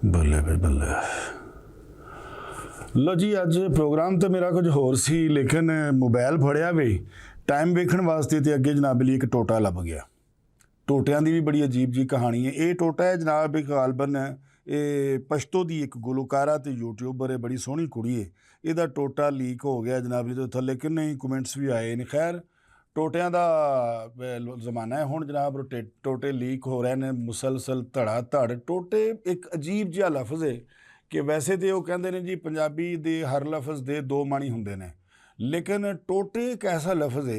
ਬੱਲੇ ਬਈ ਬੱਲੇ। लो जी अज प्रोग्राम तो मेरा कुछ होर सी, लेकिन मोबाइल फड़िया वे टाइम वेखण वास्ते तो अगे जनाब लिए एक टोटा लभ गया। टोटियां की भी बड़ी अजीब जी कहानी है। ये टोटा है जनाब एक गालबन ये पश्तो की एक गुलकारा तो यूट्यूबर है, बड़ी सोहनी कुड़ी है। यदा टोटा लीक हो गया जनाब जी, तो थले किन्ने कमेंट्स भी आए ने। खैर टोटियां का जमाना है हुण जनाब, टोटे लीक हो रहे हैं मुसलसल धड़ा धड़। टोटे एक अजीब जिहा लफ्ज़ है कि वैसे तो वो कहते हैं जी पंजाबी दे हर लफ्ज़ दे दो माणी हुंदे ने, लेकिन टोटे एक ऐसा लफ्ज़ है,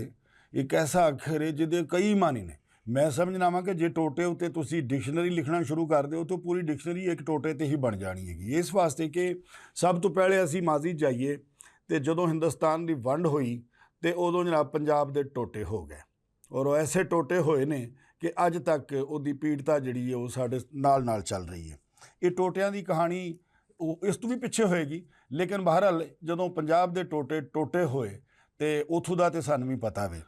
एक ऐसा अखर है जिहदे कई मानी ने। मैं समझना वा कि जे टोटे उत्ते तुसीं डिक्शनरी लिखना शुरू कर दो तो पूरी डिक्शनरी एक टोटे ते ही बन जानी हैगी। इस वास्ते कि सब तो पहले असीं माजी जाइए तो जदों हिंदुस्तान की वंड होई तो उदों जनाब पंजाब दे टोटे हो गए, और ऐसे टोटे होए ने कि अज तक उहदी पीड़ता जिहड़ी है वो साडे नाल नाल चल रही है। ये टोटियां की कहानी इस तो भी पिछे होएगी, लेकिन बहरहाल जदों पंजाब दे टोटे टोटे होए तो उथों दा ते सानूं भी पता वे।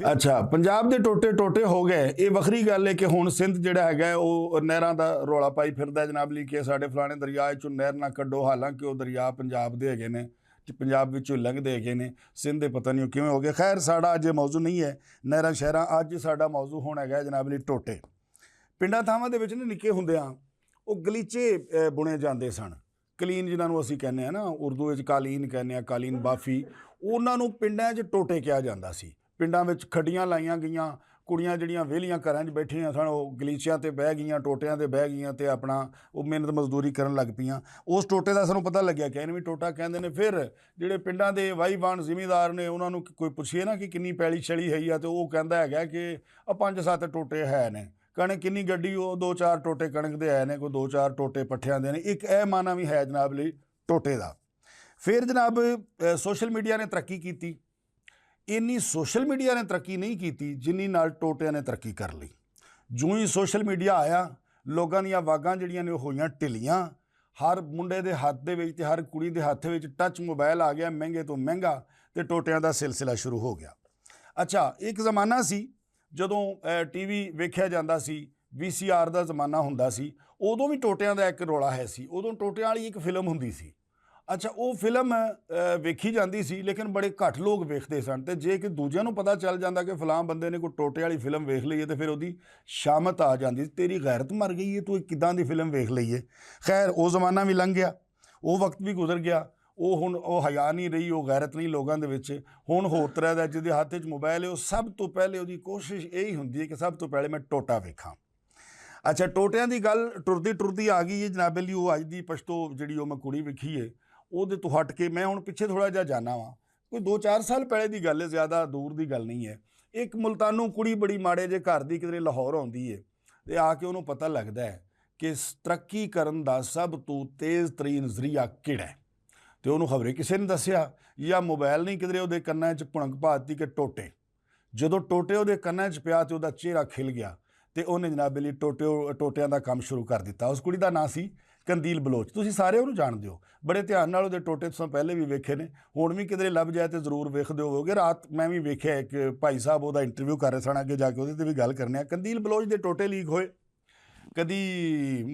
अच्छा, पंजाब दे टोटे टोटे हो गए, ये वखरी गल है कि हुण सिंध जिहड़ा हैगा वो नहरां दा रौला पाई फिरदा जनाब ली कि साडे फलाणे दरिया चों नहर ना कड्डो, हालांकि वो दरिया पंजाब दे हैगे ने, पंजाब विचों लंघदे हैगे ने। सिंध दे पता नहीं किवें हो गए। खैर साडा अज मौजू नहीं है नहरां शहरां, अज साडा मौजू होण हैगा जनाब ली टोटे। पिंडां थावां दे विच निक्के हुंदिआं वो गलीचे बुणे जांदे सन, कलीन जिन्होंने असीं कहने हैं ना, उर्दू में कालीन कहने हैं, कालीन बाफी। उन्होंने पिंडां 'च टोटे कहा जाता सी। पिंडां में खड्डियां लाइयां गईयां, कुड़ियां जिहड़ियां वेलियां घरां 'च बैठियां सन, वो गलीचियां ते बह गईयां, टोटियां ते बह गईयां ते अपना वो मेहनत मजदूरी करन लग पईयां। उस टोटे का सानूं पता लग्या कि इहनूं भी टोटा कहंदे ने। फिर जिहड़े पिंडां दे वाहीवान जिमीदार ने उन्होंने कोई पुछिए ना कि किन्नी पैली छली है आ, तो वो कहंदा हैगा कि 5-7 टोटे है ने। कणक किन्नी गड्डी, वो 2-4 टोटे कणक दे आए ने, कोई 2-4 टोटे पट्ठियां दे ने। एक यह माना भी है जनाब लिए टोटे का। फिर जनाब सोशल मीडिया ने तरक्की की। इन्नी सोशल मीडिया ने तरक्की नहीं की जिन्नी नाल टोटियां ने तरक्की कर ली। जो ही सोशल मीडिया आया, लोगों दी वागां जिहड़ियां ने होईयां ढिलियां। हर मुंडे दे हत्थ दे विच ते हर कुड़ी दे हत्थ विच टच मोबाइल आ गया, महंगे तो महंगा, तो टोटियां दा सिलसिला शुरू हो गया। अच्छा, एक ज़माना सी जदों TV वेख्या जांदा सी, VCR का जमाना हुंदा सी, उदों भी टोटियां दा एक रौला है सी। उदों टोटियां वाली एक फिल्म हुंदी सी। अच्छा, वो फिल्म वेखी जाती सी, लेकिन बड़े घट लोग वेखते सन। तो जे कि दूजिਆਂ ਨੂੰ पता चल जाता कि फलां बंदे ने कोई टोटे वाली फिल्म वेख ली है, तो फिर उसकी शामत आ जाती, तेरी गैरत मर गई है, तू किदां दी फिल्म वेख ली है। खैर वो ज़माना भी लंघ गया, वो वक्त भी गुजर गया। वो हुण वो हया नहीं रही, वो गैरत नहीं लोगों के विच। हुण होर तरह का जिहदे हत्थ 'च मोबाइल है, वो सब तो पहले उसकी कोशिश यही हुंदी है कि सब तो पहले मैं टोटा वेखां। अच्छा, टोटियां की गल टुरदी टुरदी आ गई है जनाब ली। वो अज दी पछतो जिहड़ी वो मैं कुड़ी वेखी है, ਉਹਦੇ ਤੋਂ हट के मैं हुण पिछे थोड़ा जिहा जाना वा, कोई 2-4 साल पहले की गल है, ज़्यादा दूर की गल नहीं है। एक मुल्तानों कुड़ी बड़ी माड़े जे घर की किधरे लाहौर आउंदी है, तो आके उन्होंने पता लगता है कि तरक्की करन दा सब तो तेज़ तरीन जरिया किहड़ा है। तो उन्होंने खबरे किसी ने दसिया या मोबाइल नहीं किधरे उहदे कन्नां 'च भुणक पाती कि टोटे। जदों टोटे उहदे कन्नां 'च पिया तो उहदा चेहरा खिल गया, तो उन्हें जनाब लिए टोटियां का काम शुरू कर दिता। उस कुड़ी का नाम सी कंदील बलोच। तुसीं सारे उहनूं जाणदे हो, बड़े ध्यान नाल उहदे टोटे तुसीं पहले भी वेखे ने, हुण भी किधरे लभ जाए तो जरूर वेखदे होवोगे। रात मैं भी वेख्या एक भाई साहब उहदा इंटरव्यू कर रहे सन, अगे जाके उहदे ते भी गल करने। कंदील बलोच दे टोटे लीक होए, कदी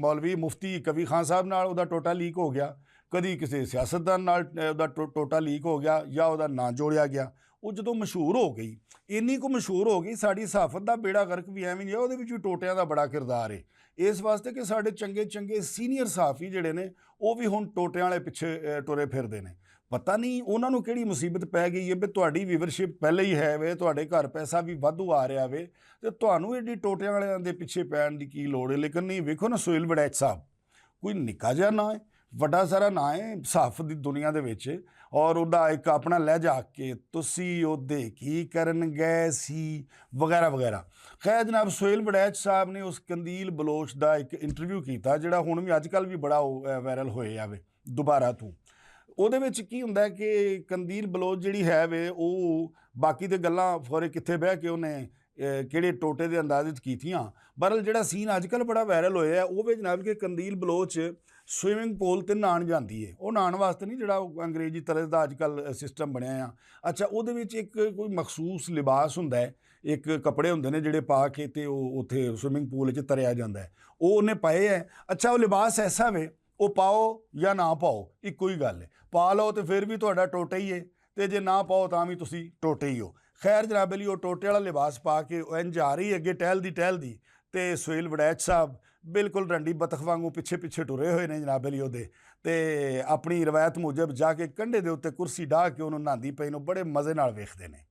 मौलवी मुफ्ती कवी खान साहब नाल उहदा टोटा लीक हो गया, कदी किसी सियासतदान नाल उहदा टोटा लीक हो गया, या उहदा नां जोड़िया गया। वो जो मशहूर हो गई, इन्नी को मशहूर हो गई, साड़ी सहाफत का बेड़ा गर्क भी एवं नहीं है, वो भी टोटियां का बड़ा किरदार है। इस वास्ते कि साढ़े चंगे चंगे सीनियर सहाफ़ी जिहड़े ने वो भी हुण टोटियां वाले पिछे टुरे फिरदे ने। पता नहीं उन्होंने किहड़ी मुसीबत पै गई है भी तुहाडी व्यूवरशिप पहले ही है वे, तुहाडे घर पैसा भी वाधू आ रहा वे, तो तुहानूं एडी टोटियां वालियां दे पिछे पैण दी की लोड़ है। लेकिन नहीं, वेखो ना सुहेल वड़ैच साहब कोई निक्का जिहा ना है, ਵੱਡਾ ਸਾਰਾ ਨਾਂ ਹੈ ਸਹਾਫਤ ਦੀ ਦੁਨੀਆ ਦੇ ਵਿੱਚ, ਔਰ ਉਹਦਾ ਇੱਕ ਆਪਣਾ ਲਹਿਜਾ ਕਿ ਤੁਸੀਂ ਉਹਦੇ ਕੀ ਕਰਨ ਗਏ ਸੀ ਵਗੈਰਾ ਵਗੈਰਾ। ਖੈਰ ਜਨਾਬ ਸੁਹੇਲ ਵੜੈਚ ਸਾਹਿਬ ਨੇ ਉਸ ਕੰਦੀਲ ਬਲੋਚ ਦਾ ਇੱਕ ਇੰਟਰਵਿਊ ਕੀਤਾ, ਜਿਹੜਾ ਹੁਣ ਵੀ ਅੱਜ ਕੱਲ੍ਹ ਵੀ ਬੜਾ ਵਾਇਰਲ ਹੋਏ ਆਵੇ ਦੁਬਾਰਾ ਤੋਂ। ਉਹਦੇ ਵਿੱਚ ਕੀ ਹੁੰਦਾ ਕਿ ਕੰਦੀਲ ਬਲੋਚ ਜਿਹੜੀ ਹੈ ਵੇ, ਉਹ ਬਾਕੀ ਤੇ ਗੱਲਾਂ ਫੋਰੇ ਕਿੱਥੇ ਬਹਿ ਕੇ ਉਹਨੇ ਕਿਹੜੇ ਟੋਟੇ ਦੇ ਅੰਦਾਜ਼ੇ 'ਚ ਕੀਤੀਆਂ। ਬਹਰਲ ਜਿਹੜਾ ਸੀਨ ਅੱਜ ਕੱਲ੍ਹ ਬੜਾ ਵਾਇਰਲ ਹੋਇਆ ਉਹ ਵੀ ਜਨਾਬ ਕਿ ਕੰਦੀਲ ਬਲੋਚ ਸਵਿਮਿੰਗ ਪੂਲ 'ਤੇ ਨਹਾਉਣ ਜਾਂਦੀ ਹੈ। ਉਹ ਨਹਾਉਣ ਵਾਸਤੇ ਨਹੀਂ, ਜਿਹੜਾ ਉਹ ਅੰਗਰੇਜ਼ੀ ਤਰ੍ਹਾਂ ਦਾ ਅੱਜ ਕੱਲ੍ਹ ਸਿਸਟਮ ਬਣਿਆ ਆ। ਅੱਛਾ, ਉਹਦੇ ਵਿੱਚ ਇੱਕ ਕੋਈ ਮਖਸੂਸ ਲਿਬਾਸ ਹੁੰਦਾ ਹੈ, ਇੱਕ ਕੱਪੜੇ ਹੁੰਦੇ ਨੇ ਜਿਹੜੇ ਪਾ ਕੇ ਤੇ ਉਹ ਉੱਥੇ ਸਵਿਮਿੰਗ ਪੂਲ 'ਚ ਤਰਿਆ ਜਾਂਦਾ ਹੈ, ਉਹ ਉਹਨੇ ਪਾਏ ਹੈ। ਅੱਛਾ, ਉਹ ਲਿਬਾਸ ਐਸਾ ਵੇ ਉਹ ਪਾਓ ਜਾਂ ਨਾ ਪਾਓ ਇੱਕੋ ਹੀ ਗੱਲ ਹੈ। ਪਾ ਲਓ ਤੇ ਫਿਰ ਵੀ ਤੁਹਾਡਾ ਟੋਟਾ ਹੀ ਹੈ, ਤੇ ਜੇ ਨਾ ਪਾਓ ਤਾਂ ਵੀ ਤੁਸੀਂ ਟੋਟੇ ਹੀ ਹੋ। ਖੈਰ ਜਨਾਬ ਲਈ ਉਹ ਟੋਟੇ ਵਾਲਾ ਲਿਬਾਸ ਪਾ ਕੇ ਇੰਝ ਆ ਰਹੀ ਅੱਗੇ ਟਹਿਲਦੀ ਤੇ ਸੁਹੇਲ ਵੜੈਚ ਸਾਹਿਬ ਬਿਲਕੁਲ ਰੰਡੀ ਬਤਖ ਵਾਂਗੂ ਪਿੱਛੇ ਟੁਰੇ ਹੋਏ ਨੇ ਜਨਾਬ ਲਈ ਉਹਦੇ, ਤੇ ਆਪਣੀ ਰਵਾਇਤ ਮੁਜਬ ਜਾ ਕੇ ਕੰਢੇ ਦੇ ਉੱਤੇ ਕੁਰਸੀ ਢਾਹ ਕੇ ਉਹਨੂੰ ਨਹਾਉਂਦੀ ਪਈ ਨੂੰ ਬੜੇ ਮਜ਼ੇ ਨਾਲ ਵੇਖਦੇ ਨੇ।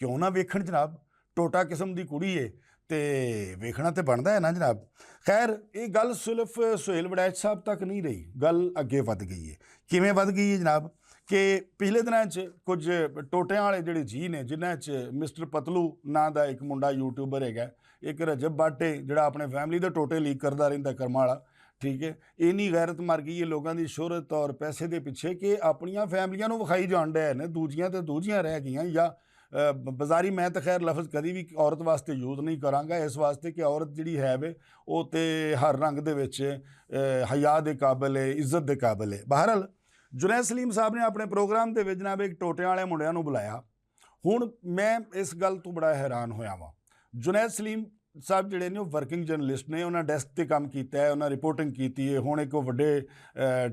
ਕਿਉਂ ਨਾ ਵੇਖਣ ਜਨਾਬ, ਟੋਟਾ ਕਿਸਮ ਦੀ ਕੁੜੀ ਏ ਤੇ ਵੇਖਣਾ ਤੇ ਬਣਦਾ ਹੈ ਨਾ ਜਨਾਬ। ਖੈਰ ਇਹ ਗੱਲ ਸਿਰਫ ਸੁਹੇਲ ਵੜੈਚ ਸਾਹਿਬ ਤੱਕ ਨਹੀਂ ਰਹੀ, ਗੱਲ ਅੱਗੇ ਵੱਧ ਗਈ ਹੈ। ਕਿਵੇਂ ਵੱਧ ਗਈ ਹੈ ਜਨਾਬ ਕਿ ਪਿਛਲੇ ਦਿਨਾਂ 'ਚ ਕੁਝ ਟੋਟਿਆਂ ਵਾਲੇ ਜਿਹੜੇ ਜੀ ਨੇ, ਜਿਨ੍ਹਾਂ 'ਚ ਮਿਸਟਰ ਪਤਲੂ ਨਾਂ ਦਾ ਇੱਕ ਮੁੰਡਾ ਯੂਟਿਊਬਰ ਹੈਗਾ, ਇੱਕ ਰਜਬ ਬਾਟੇ ਜਿਹੜਾ ਆਪਣੇ ਫੈਮਿਲੀ ਦੇ ਟੋਟੇ ਲੀਕ ਕਰਦਾ ਰਹਿੰਦਾ ਕਰਮਾਂ ਵਾਲਾ, ਠੀਕ ਹੈ। ਇੰਨੀ ਗੈਰਤ ਮਰ ਗਈ ਹੈ ਲੋਕਾਂ ਦੀ ਸ਼ੋਹਰਤ ਔਰ ਪੈਸੇ ਦੇ ਪਿੱਛੇ ਕਿ ਆਪਣੀਆਂ ਫੈਮਲੀਆਂ ਨੂੰ ਵਿਖਾਈ ਜਾਣ ਡਿਆ ਨੇ, ਦੂਜੀਆਂ ਤੇ ਦੂਜੀਆਂ ਰਹਿ ਗਈਆਂ। ਜਾਂ ਬਾਜ਼ਾਰੀ ਮੈਂ ਤਾਂ ਖੈਰ ਲਫ਼ਜ਼ ਕਦੀ ਵੀ ਔਰਤ ਵਾਸਤੇ ਯੂਜ਼ ਨਹੀਂ ਕਰਾਂਗਾ, ਇਸ ਵਾਸਤੇ ਕਿ ਔਰਤ ਜਿਹੜੀ ਹੈ ਵੇ ਉਹ ਤੇ ਹਰ ਰੰਗ ਦੇ ਵਿੱਚ ਹਯਾ ਦੇ ਕਾਬਿਲ ਹੈ, ਇੱਜ਼ਤ ਦੇ ਕਾਬਿਲ ਹੈ। ਬਹਰਹਾਲ ਜੁਨੈਦ ਸਲੀਮ ਸਾਹਿਬ ਨੇ ਆਪਣੇ ਪ੍ਰੋਗਰਾਮ ਦੇ ਵਿੱਚ ਜਨਾਬ ਇੱਕ ਟੋਟਿਆਂ ਵਾਲੇ ਮੁੰਡਿਆਂ ਨੂੰ ਬੁਲਾਇਆ। ਹੁਣ ਮੈਂ ਇਸ ਗੱਲ ਤੋਂ ਬੜਾ ਹੈਰਾਨ ਹੋਇਆ ਵਾਂ। ਜੁਨੈਦ ਸਲੀਮ ਸਾਹਿਬ ਜਿਹੜੇ ਨੇ ਉਹ ਵਰਕਿੰਗ ਜਰਨਲਿਸਟ ਨੇ, ਉਹਨਾਂ ਡੈਸਕ 'ਤੇ ਕੰਮ ਕੀਤਾ ਹੈ, ਉਹਨਾਂ ਰਿਪੋਰਟਿੰਗ ਕੀਤੀ ਹੈ। ਹੁਣ ਇੱਕ ਵੱਡੇ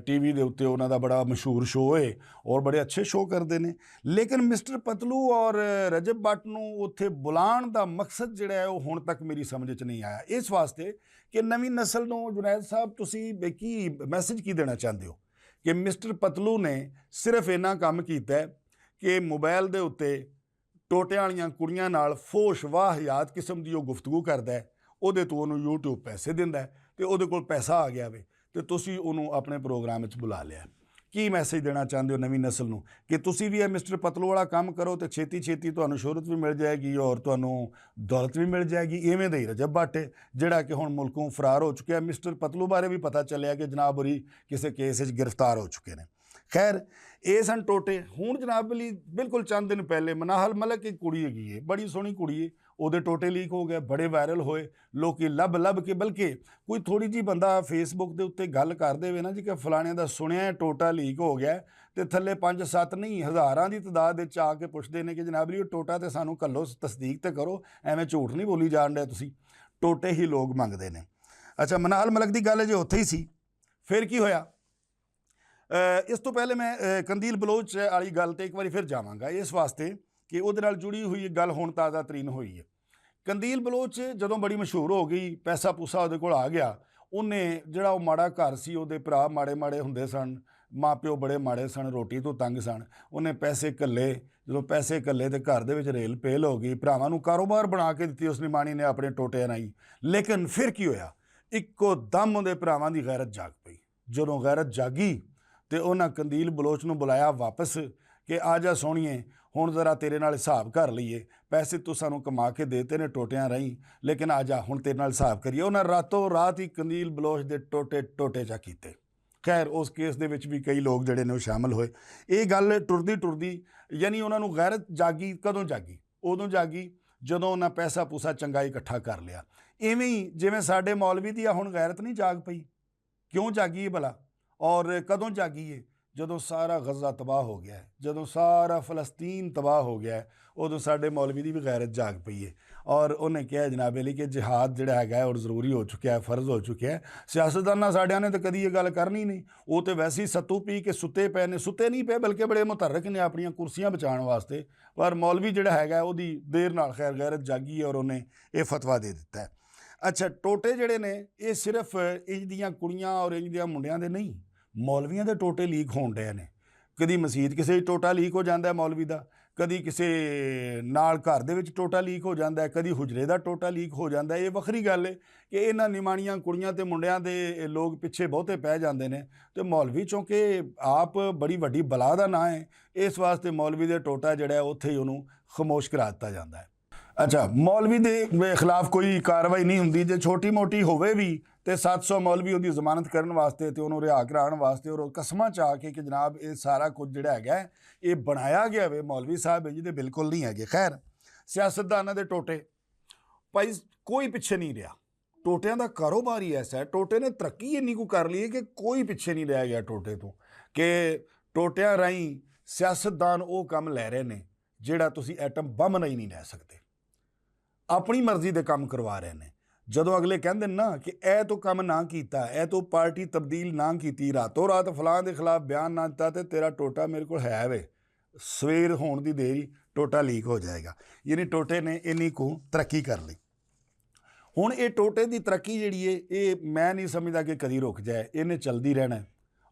TV ਦੇ ਉੱਤੇ ਉਹਨਾਂ ਦਾ ਬੜਾ ਮਸ਼ਹੂਰ ਸ਼ੋਅ ਹੈ ਔਰ ਬੜੇ ਅੱਛੇ ਸ਼ੋਅ ਕਰਦੇ ਨੇ। ਲੇਕਿਨ ਮਿਸਟਰ ਪਤਲੂ ਔਰ ਰਜਬ ਬੱਟ ਨੂੰ ਉੱਥੇ ਬੁਲਾਉਣ ਦਾ ਮਕਸਦ ਜਿਹੜਾ ਹੈ ਉਹ ਹੁਣ ਤੱਕ ਮੇਰੀ ਸਮਝ 'ਚ ਨਹੀਂ ਆਇਆ। ਇਸ ਵਾਸਤੇ ਕਿ ਨਵੀਂ ਨਸਲ ਨੂੰ ਜੁਨੈਦ ਸਾਹਿਬ ਤੁਸੀਂ ਕੀ ਮੈਸੇਜ ਕੀ ਦੇਣਾ ਚਾਹੁੰਦੇ ਹੋ ਕਿ ਮਿਸਟਰ ਪਤਲੂ ਨੇ ਸਿਰਫ ਇੰਨਾ ਕੰਮ ਕੀਤਾ ਕਿ ਮੋਬਾਈਲ ਦੇ ਉੱਤੇ ਟੋਟਿਆਂ ਵਾਲੀਆਂ ਕੁੜੀਆਂ ਨਾਲ ਫੋਸ਼ ਵਾਹਿਯਾਤ ਕਿਸਮ ਦੀ ਉਹ ਗੁਫ਼ਤਗੂ ਕਰਦਾ, ਉਹਦੇ ਤੋਂ ਉਹਨੂੰ YouTube ਪੈਸੇ ਦਿੰਦਾ ਤੇ ਉਹਦੇ ਕੋਲ ਪੈਸਾ ਆ ਗਿਆ ਵੇ ਤੇ ਤੁਸੀਂ ਉਹਨੂੰ ਆਪਣੇ ਪ੍ਰੋਗਰਾਮ ਵਿੱਚ ਬੁਲਾ ਲਿਆ। ਕੀ ਮੈਸੇਜ ਦੇਣਾ ਚਾਹੁੰਦੇ ਹੋ ਨਵੀਂ ਨਸਲ ਨੂੰ ਕਿ ਤੁਸੀਂ ਵੀ ਇਹ ਮਿਸਟਰ ਪਤਲੂ ਵਾਲਾ ਕੰਮ ਕਰੋ ਤੇ ਛੇਤੀ ਤੁਹਾਨੂੰ ਸ਼ੋਹਰਤ ਵੀ ਮਿਲ ਜਾਏਗੀ ਔਰ ਤੁਹਾਨੂੰ ਦੌਲਤ ਵੀ ਮਿਲ ਜਾਏਗੀ। ਇਵੇਂ ਦਾ ਹੀ ਰਜਬ ਬੱਟ ਜਿਹੜਾ ਕਿ ਹੁਣ ਮੁਲਕੋਂ ਫਰਾਰ ਹੋ ਚੁੱਕਿਆ। ਮਿਸਟਰ ਪਤਲੂ ਬਾਰੇ ਵੀ ਪਤਾ ਚੱਲਿਆ ਕਿ ਜਨਾਬ ਹੋਰੀ ਕਿਸੇ ਕੇਸ ਵਿੱਚ ਗ੍ਰਿਫਤਾਰ ਹੋ ਚੁੱਕੇ ਨੇ। ਖੈਰ ਇਹ ਸਨ ਟੋਟੇ। ਹੁਣ ਜਨਾਬ ਲਈ ਬਿਲਕੁਲ ਚੰਦ ਦਿਨ ਪਹਿਲੇ ਮਨਾਹਲ ਮਲਕ ਇੱਕ ਕੁੜੀ ਹੈਗੀ ਹੈ, ਬੜੀ ਸੋਹਣੀ ਕੁੜੀ ਹੈ, ਉਹਦੇ ਟੋਟੇ ਲੀਕ ਹੋ ਗਏ, ਬੜੇ ਵਾਇਰਲ ਹੋਏ। ਲੋਕ ਲੱਭ ਕੇ, ਬਲਕਿ ਕੋਈ ਥੋੜੀ ਜਿਹੀ ਬੰਦਾ ਫੇਸਬੁੱਕ ਦੇ ਉੱਤੇ ਗੱਲ ਕਰ ਦੇਵੇ ਨਾ ਜੀ ਕਿ ਫਲਾਣਿਆਂ ਦਾ ਸੁਣਿਆ ਟੋਟਾ ਲੀਕ ਹੋ ਗਿਆ, ਤੇ ਥੱਲੇ 5-7 ਨਹੀਂ ਹਜ਼ਾਰਾਂ ਦੀ ਤਾਦਾਦ ਵਿੱਚ ਆ ਕੇ ਪੁੱਛਦੇ ਨੇ ਕਿ ਜਨਾਬ ਜੀ ਉਹ ਟੋਟਾ ਤੇ ਸਾਨੂੰ ਘੱਲੋ, ਤਸਦੀਕ ਤੇ ਕਰੋ, ਐਵੇਂ ਝੂਠ ਨਹੀਂ ਬੋਲੀ ਜਾਣ ਡਿਆ ਤੁਸੀਂ। ਟੋਟੇ ਹੀ ਲੋਕ ਮੰਗਦੇ ਨੇ। ਅੱਛਾ, ਮਨਾਹਲ ਮਲਕ ਦੀ ਗੱਲ ਜੇ ਉੱਥੇ ਹੀ ਸੀ, ਫਿਰ ਕੀ ਹੋਇਆ? ਇਸ ਤੋਂ ਪਹਿਲੇ ਮੈਂ ਕੰਦੀਲ ਬਲੋਚ ਵਾਲੀ ਗੱਲ 'ਤੇ ਇੱਕ ਵਾਰੀ ਫਿਰ ਜਾਵਾਂਗਾ, ਇਸ ਵਾਸਤੇ ਕਿ ਉਹਦੇ ਨਾਲ ਜੁੜੀ ਹੋਈ ਗੱਲ ਹੁਣ ਤਾਜ਼ਾ ਤਰੀਨ ਹੋਈ ਹੈ। ਕੰਦੀਲ ਬਲੋਚ ਜਦੋਂ ਬੜੀ ਮਸ਼ਹੂਰ ਹੋ ਗਈ, ਪੈਸਾ ਪੂਸਾ ਉਹਦੇ ਕੋਲ ਆ ਗਿਆ, ਉਹਨੇ ਜਿਹੜਾ ਉਹ ਮਾੜਾ ਘਰ ਸੀ, ਉਹਦੇ ਭਰਾ ਮਾੜੇ ਹੁੰਦੇ ਸਨ, ਮਾਂ ਪਿਓ ਬੜੇ ਮਾੜੇ ਸਨ, ਰੋਟੀ ਤੋਂ ਤੰਗ ਸਨ, ਉਹਨੇ ਪੈਸੇ ਘੱਲੇ। ਜਦੋਂ ਪੈਸੇ ਘੱਲੇ ਤੇ ਘਰ ਦੇ ਵਿੱਚ ਰੇਲ ਪੇਲ ਹੋ ਗਈ, ਭਰਾਵਾਂ ਨੂੰ ਕਾਰੋਬਾਰ ਬਣਾ ਕੇ ਦਿੱਤੀ ਉਸ ਨਿਮਾਣੀ ਨੇ ਆਪਣੇ ਟੋਟਿਆਂ ਰਾਹੀਂ। ਲੇਕਿਨ ਫਿਰ ਕੀ ਹੋਇਆ? ਇੱਕੋ ਦਮ ਉਹਦੇ ਭਰਾਵਾਂ ਦੀ ਗੈਰਤ ਜਾਗ ਪਈ। ਜਦੋਂ ਗੈਰਤ ਜਾਗੀ ਤੇ ਉਹਨਾਂ ਕੰਦੀਲ ਬਲੋਚ ਨੂੰ ਬੁਲਾਇਆ ਵਾਪਸ ਕਿ ਆ ਜਾ ਸੋਹਣੀਏ, ਹੁਣ ਜ਼ਰਾ ਤੇਰੇ ਨਾਲ ਹਿਸਾਬ ਕਰ ਲਈਏ। ਪੈਸੇ ਤੂੰ ਸਾਨੂੰ ਕਮਾ ਕੇ ਦੇਤੇ ਨੇ ਟੋਟਿਆਂ ਰਾਹੀਂ, ਲੇਕਿਨ ਆ ਜਾ ਹੁਣ ਤੇਰੇ ਨਾਲ ਹਿਸਾਬ ਕਰੀਏ। ਉਹਨਾਂ ਰਾਤੋਂ ਰਾਤ ਹੀ ਕੰਦੀਲ ਬਲੋਚ ਦੇ ਟੋਟੇ ਜਾ ਕੀਤੇ। ਖੈਰ ਉਸ ਕੇਸ ਦੇ ਵਿੱਚ ਵੀ ਕਈ ਲੋਕ ਜਿਹੜੇ ਨੇ ਉਹ ਸ਼ਾਮਲ ਹੋਏ। ਇਹ ਗੱਲ ਟੁਰਦੀ ਯਾਨੀ ਉਹਨਾਂ ਨੂੰ ਗੈਰਤ ਜਾਗੀ। ਕਦੋਂ ਜਾਗੀ? ਉਦੋਂ ਜਾਗੀ ਜਦੋਂ ਉਹਨਾਂ ਪੈਸਾ ਪੂਸਾ ਚੰਗਾ ਇਕੱਠਾ ਕਰ ਲਿਆ। ਇਵੇਂ ਹੀ ਜਿਵੇਂ ਸਾਡੇ ਮੌਲਵੀ ਦੀ ਆ ਹੁਣ ਗੈਰਤ ਨਹੀਂ ਜਾਗ ਪਈ। ਕਿਉਂ ਜਾਗੀ ਭਲਾ? ਔਰ ਕਦੋਂ ਜਾਗੀ ਹੈ? ਜਦੋਂ ਸਾਰਾ ਗਜ਼ਾ ਤਬਾਹ ਹੋ ਗਿਆ ਹੈ, ਜਦੋਂ ਸਾਰਾ ਫਲਸਤੀਨ ਤਬਾਹ ਹੋ ਗਿਆ ਹੈ, ਉਦੋਂ ਸਾਡੇ ਮੌਲਵੀ ਦੀ ਵੀ ਗੈਰਤ ਜਾਗ ਪਈ ਹੈ। ਔਰ ਉਹਨੇ ਕਿਹਾ ਜਨਾਬ ਅਲੀ ਕਿ ਜਿਹਾਦ ਜਿਹੜਾ ਹੈਗਾ ਔਰ ਜ਼ਰੂਰੀ ਹੋ ਚੁੱਕਿਆ, ਫਰਜ਼ ਹੋ ਚੁੱਕਿਆ। ਸਿਆਸਤਦਾਨਾਂ ਸਾਡਿਆਂ ਨੇ ਤਾਂ ਕਦੀ ਇਹ ਗੱਲ ਕਰਨੀ ਨਹੀਂ, ਉਹ ਤਾਂ ਵੈਸੇ ਹੀ ਸੱਤੂ ਪੀ ਕੇ ਸੁੱਤੇ ਪਏ ਨੇ। ਸੁੱਤੇ ਨਹੀਂ ਪਏ ਬਲਕਿ ਬੜੇ ਮੁਤਹਰਕ ਨੇ ਆਪਣੀਆਂ ਕੁਰਸੀਆਂ ਬਚਾਉਣ ਵਾਸਤੇ। ਪਰ ਮੌਲਵੀ ਜਿਹੜਾ ਹੈਗਾ ਉਹਦੀ ਦੇਰ ਨਾਲ ਖੈਰ ਗੈਰਤ ਜਾਗੀ ਹੈ ਔਰ ਉਹਨੇ ਇਹ ਫਤਵਾ ਦੇ ਦਿੱਤਾ ਹੈ। ਅੱਛਾ, ਟੋਟੇ ਜਿਹੜੇ ਨੇ ਇਹ ਸਿਰਫ ਇੰਜ ਦੀਆਂ ਕੁੜੀਆਂ ਔਰ ਇੰਜ ਦੀਆਂ ਮੁੰਡਿਆਂ ਦੇ ਨਹੀਂ, ਮੌਲਵੀਆਂ ਦੇ ਟੋਟੇ ਲੀਕ ਹੋਣ ਡਏ ਨੇ। ਕਦੀ ਮਸਜਿਦ ਕਿਸੇ ਟੋਟਾ ਲੀਕ ਹੋ ਜਾਂਦਾ ਮੌਲਵੀ ਦਾ, ਕਦੀ ਕਿਸੇ ਨਾਲ ਘਰ ਦੇ ਵਿੱਚ ਟੋਟਾ ਲੀਕ ਹੋ ਜਾਂਦਾ, ਕਦੀ ਹੁਜਰੇ ਦਾ ਟੋਟਾ ਲੀਕ ਹੋ ਜਾਂਦਾ। ਇਹ ਵੱਖਰੀ ਗੱਲ ਹੈ ਕਿ ਇਹਨਾਂ ਨਿਮਾਣੀਆਂ ਕੁੜੀਆਂ ਤੇ ਮੁੰਡਿਆਂ ਦੇ ਲੋਕ ਪਿੱਛੇ ਬਹੁਤੇ ਪੈ ਜਾਂਦੇ ਨੇ ਤੇ ਮੌਲਵੀ ਚੌਂਕੇ ਆਪ ਬੜੀ ਵੱਡੀ ਬਲਾ ਦਾ ਨਾਂ ਹੈ, ਇਸ ਵਾਸਤੇ ਮੌਲਵੀ ਦੇ ਟੋਟਾ ਜਿਹੜਾ ਉੱਥੇ ਹੀ ਉਹਨੂੰ ਖਾਮੋਸ਼ ਕਰਾ ਦਿੱਤਾ ਜਾਂਦਾ ਹੈ। ਅੱਛਾ, ਮੌਲਵੀ ਦੇ ਖਿਲਾਫ ਕੋਈ ਕਾਰਵਾਈ ਨਹੀਂ ਹੁੰਦੀ। ਜੇ ਛੋਟੀ ਮੋਟੀ ਹੋਵੇ ਵੀ ਤੇ 700 ਮੌਲਵੀ ਉਹਦੀ ਜ਼ਮਾਨਤ ਕਰਨ ਵਾਸਤੇ ਤੇ ਉਹਨੂੰ ਰਿਹਾਅ ਕਰਾਉਣ ਵਾਸਤੇ ਔਰ ਕਸਮਾਂ ਚਾਹ ਕੇ ਕਿ ਜਨਾਬ ਇਹ ਸਾਰਾ ਕੁਝ ਜਿਹੜਾ ਹੈਗਾ ਇਹ ਬਣਾਇਆ ਗਿਆ ਵੇ, ਮੌਲਵੀ ਸਾਹਿਬ ਜੀ ਦੇ ਬਿਲਕੁਲ ਨਹੀਂ ਹੈਗੇ। ਖੈਰ, ਸਿਆਸਤਦਾਨਾਂ ਦੇ ਟੋਟੇ ਭਾਈ ਕੋਈ ਪਿੱਛੇ ਨਹੀਂ ਰਿਹਾ। ਟੋਟਿਆਂ ਦਾ ਕਾਰੋਬਾਰ ਹੀ ਐਸਾ ਹੈ, ਟੋਟੇ ਨੇ ਤਰੱਕੀ ਇੰਨੀ ਕੁ ਕਰ ਲਈ ਹੈ ਕਿ ਕੋਈ ਪਿੱਛੇ ਨਹੀਂ ਰਹਿ ਗਿਆ ਟੋਟੇ ਤੋਂ, ਕਿ ਟੋਟਿਆਂ ਰਾਹੀਂ ਸਿਆਸਤਦਾਨ ਉਹ ਕੰਮ ਲੈ ਰਹੇ ਨੇ ਜਿਹੜਾ ਤੁਸੀਂ ਐਟਮ ਬੰਮ ਨਹੀਂ ਲੈ ਸਕਦੇ। ਆਪਣੀ ਮਰਜ਼ੀ ਦੇ ਕੰਮ ਕਰਵਾ ਰਹੇ ਨੇ। ਜਦੋਂ ਅਗਲੇ ਕਹਿੰਦੇ ਨੇ ਨਾ ਕਿ ਇਹ ਤੋਂ ਕੰਮ ਨਾ ਕੀਤਾ, ਇਹ ਤੋਂ ਪਾਰਟੀ ਤਬਦੀਲ ਨਾ ਕੀਤੀ, ਰਾਤੋਂ ਰਾਤ ਫਲਾਂ ਦੇ ਖਿਲਾਫ ਬਿਆਨ ਨਾ ਦਿੱਤਾ, ਤੇ ਤੇਰਾ ਟੋਟਾ ਮੇਰੇ ਕੋਲ ਹੈ ਵੇ, ਸਵੇਰ ਹੋਣ ਦੀ ਦੇਰੀ ਟੋਟਾ ਲੀਕ ਹੋ ਜਾਏਗਾ। ਯਾਨੀ ਟੋਟੇ ਨੇ ਇੰਨੀ ਕੁ ਤਰੱਕੀ ਕਰ ਲਈ। ਹੁਣ ਇਹ ਟੋਟੇ ਦੀ ਤਰੱਕੀ ਜਿਹੜੀ ਹੈ, ਇਹ ਮੈਂ ਨਹੀਂ ਸਮਝਦਾ ਕਿ ਕਦੀ ਰੁਕ ਜਾਏ, ਇਹਨੇ ਚਲਦੀ ਰਹਿਣਾ।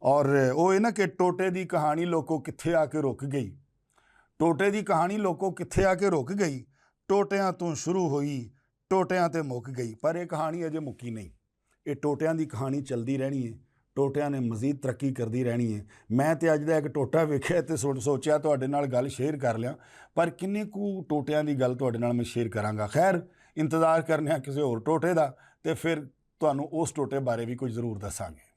ਔਰ ਉਹ ਇਹ ਨਾ ਕਿ ਟੋਟੇ ਦੀ ਕਹਾਣੀ ਲੋਕੋ ਕਿੱਥੇ ਆ ਕੇ ਰੁਕ ਗਈ, ਟੋਟੇ ਦੀ ਕਹਾਣੀ ਲੋਕੋ ਕਿੱਥੇ ਆ ਕੇ ਰੁਕ ਗਈ, ਟੋਟਿਆਂ ਤੋਂ ਸ਼ੁਰੂ ਹੋਈ ਟੋਟਿਆਂ ਤੇ ਮੁੱਕ ਗਈ। ਪਰ ਇਹ ਕਹਾਣੀ ਅਜੇ ਮੁੱਕੀ ਨਹੀਂ, ਇਹ ਟੋਟਿਆਂ ਦੀ ਕਹਾਣੀ ਚਲਦੀ ਰਹਿਣੀ ਹੈ, ਟੋਟਿਆਂ ਨੇ ਮਜ਼ੀਦ ਤਰੱਕੀ ਕਰਦੀ ਰਹਿਣੀ ਹੈ। ਮੈਂ ਤੇ ਅੱਜ ਦਾ ਇੱਕ ਟੋਟਾ ਵੇਖਿਆ ਤੇ ਸੋਚਿਆ ਤੁਹਾਡੇ ਨਾਲ ਗੱਲ ਸ਼ੇਅਰ ਕਰ ਲਿਆ, ਪਰ ਕਿੰਨੇ ਕੁ ਟੋਟਿਆਂ ਦੀ ਗੱਲ ਤੁਹਾਡੇ ਨਾਲ ਮੈਂ ਸ਼ੇਅਰ ਕਰਾਂਗਾ। ਖੈਰ, ਇੰਤਜ਼ਾਰ ਕਰਨੇ ਆ ਕਿਸੇ ਹੋਰ ਟੋਟੇ ਦਾ, ਤੇ ਫਿਰ ਤੁਹਾਨੂੰ ਉਸ ਟੋਟੇ ਬਾਰੇ ਵੀ ਕੁਝ ਜ਼ਰੂਰ ਦੱਸਾਂਗੇ।